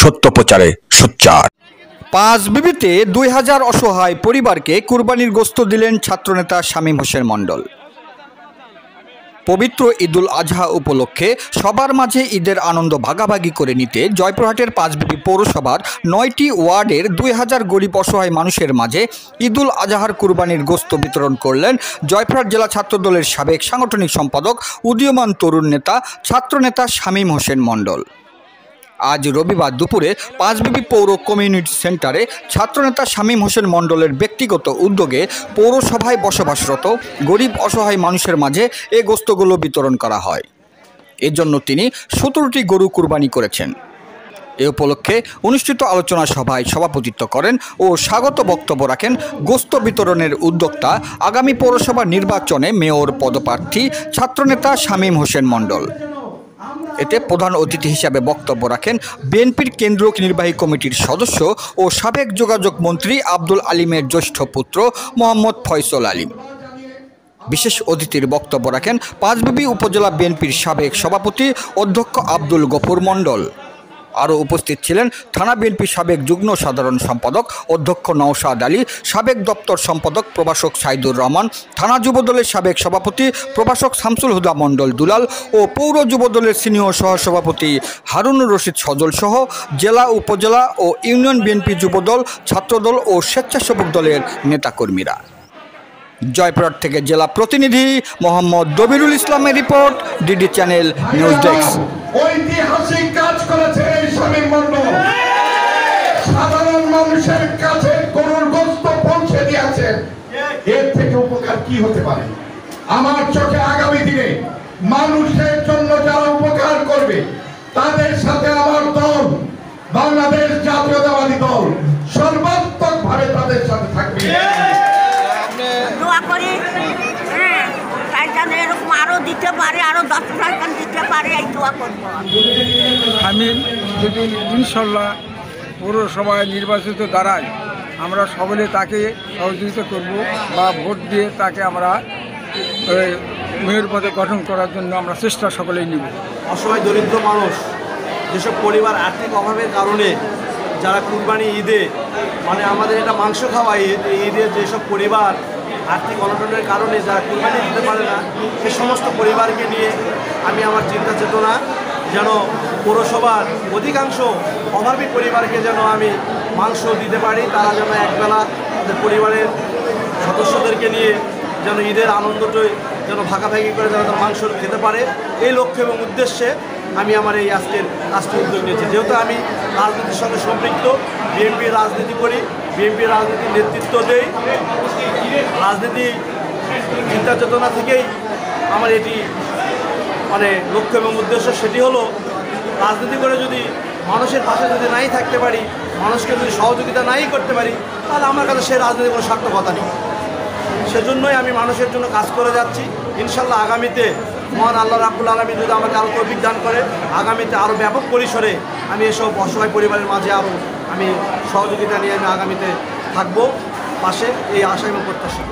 সত্য প্রচারে সোচ্চার। পাঁচবিবিতে 2000 অসহায় পরিবারকে কুরবানির গোশত দিলেন ছাত্রনেতা শামীম হোসেন মণ্ডল। পবিত্র ঈদুল আজহা উপলক্ষে সবার মাঝে ঈদের আনন্দ ভাগাভাগি করে নিতে জয়পুরহাটের পাঁচবিবি পৌরসভার 9টি ওয়ার্ডের 2000 গরিব অসহায় মানুষের মাঝে ঈদুল আজহার কুরবানির গোশত বিতরণ করলেন জয়পুরহাট জেলা ছাত্রদলের সাবেক সাংগঠনিক সম্পাদক, উদীয়মান তরুণ নেতা, ছাত্রনেতা শামীম হোসেন মণ্ডল। আজ রবিবার দুপুরে পাঁচবিবি পৌর কমিউনিটি সেন্টারে ছাত্রনেতা শামীম হোসেন মণ্ডলের ব্যক্তিগত উদ্যোগে পৌরসভায় বসবাসরত গরিব অসহায় মানুষের মাঝে এ গোশতগুলো বিতরণ করা হয়। এজন্য তিনি 17টি গরু কুরবানি করেছেন। এ উপলক্ষে অনুষ্ঠিত আলোচনা সভায় সভাপতিত্ব করেন ও স্বাগত বক্তব্য রাখেন গোশত বিতরণের উদ্যোক্তা, আগামী পৌরসভা নির্বাচনে মেয়র পদপ্রার্থী ছাত্রনেতা শামীম হোসেন মণ্ডল। এতে প্রধান অতিথি হিসাবে বক্তব্য রাখেন বিএনপির কেন্দ্রীয় নির্বাহী কমিটির সদস্য ও সাবেক যোগাযোগ মন্ত্রী আব্দুল আলিমের জ্যেষ্ঠ পুত্র মোহাম্মদ ফয়সল আলিম। বিশেষ অতিথির বক্তব্য রাখেন পাঁচবিবি উপজেলা বিএনপির সাবেক সভাপতি অধ্যক্ষ আব্দুল গফুর মণ্ডল। আরও উপস্থিত ছিলেন থানা বিএনপির সাবেক যুগ্ম সাধারণ সম্পাদক অধ্যক্ষ নওশাদ আলী, সাবেক দপ্তর সম্পাদক প্রভাষক সাইদুর রহমান, থানা যুবদলের সাবেক সভাপতি প্রভাষক শামসুল হুদা মণ্ডল দুলাল ও পৌর যুবদলের সিনিয়র সহসভাপতি হারুনুর রশিদ সজল সহ জেলা, উপজেলা ও ইউনিয়ন বিএনপি, যুবদল, ছাত্রদল ও স্বেচ্ছাসেবক দলের নেতাকর্মীরা। জয়পুরহাট থেকে জেলা প্রতিনিধি মোহাম্মদ দবিরুল ইসলামের report, DD channel news desk. ঐতিহাসিক কাজ করেছে এই শামীম মণ্ডল, সাধারণ মানুষের কাছে গরুর গোশত পৌঁছে দিয়েছেন। এর থেকে উপকার কি হতে পারে? আমার চোখে আগামী দিনে মানুষের জন্য যারা উপকার করবে তাদের সাথে আমার দল, বাংলাদেশ জাতীয়তাবাদী দল, সর্বাত্মকভাবে তাদের সাথে থাকবে। দোয়া করি এরকম আরো দিতে পারে, আরো 10 দিতে পারে, এই দোয়া করবো। আমি যদি ইনশাল্লাহ পৌরসভায় নির্বাচিত দাঁড়াই, আমরা সকলে তাকে সহযোগিতা করব বা ভোট দিয়ে তাকে আমরা মেয়র পদে গঠন করার জন্য আমরা চেষ্টা সকলেই নিব। অসহায় দরিদ্র মানুষ, যেসব পরিবার আর্থিক অভাবের কারণে যারা কুরবানি ঈদে, মানে আমাদের এটা মাংস খাওয়া ঈদে, যেসব পরিবার আর্থিক অনটনের কারণে যারা কুরবানি দিতে পারে না, সে সমস্ত পরিবারকে নিয়ে আমি আমার চিন্তা চেতনা যেন পৌরসভার অধিকাংশ অভাবী পরিবারকে যেন আমি মাংস দিতে পারি, তারা যেন একবেলা তাদের পরিবারের সদস্যদেরকে নিয়ে যেন ঈদের আনন্দটাই যেন ভাগাভাগি করে যেন তারা মাংস খেতে পারে, এই লক্ষ্য এবং উদ্দেশ্যে আমি আমার এই আজকের কাজটি উদ্যোগ নিয়েছি। যেহেতু আমি রাজনীতির সঙ্গে সম্পৃক্ত, বিএনপির রাজনীতি করি, বিএনপির রাজনীতির নেতৃত্ব দেই, রাজনীতি চিন্তা চেতনা থেকেই আমার এটি মানে লক্ষ্য এবং উদ্দেশ্য। সেটি হলো রাজনীতি করে যদি মানুষের পাশে যদি নাই থাকতে পারি, মানুষকে যদি সহযোগিতা নাই করতে পারি, তাহলে আমার কাছে সেই রাজনীতির কোনো সার্থকতা নেই। সেজন্যই আমি মানুষের জন্য কাজ করে যাচ্ছি। ইনশাল্লাহ আগামীতে মহান আল্লাহ রাব্বুল আলামিন যদি আমাকে আরও তৌফিক দান করে, আগামীতে আরও ব্যাপক পরিসরে আমি এসব অসহায় পরিবারের মাঝে আরও আমি সহযোগিতা নিয়ে আমি আগামীতে থাকবো পাশে, এই আশা এবং প্রত্যাশা।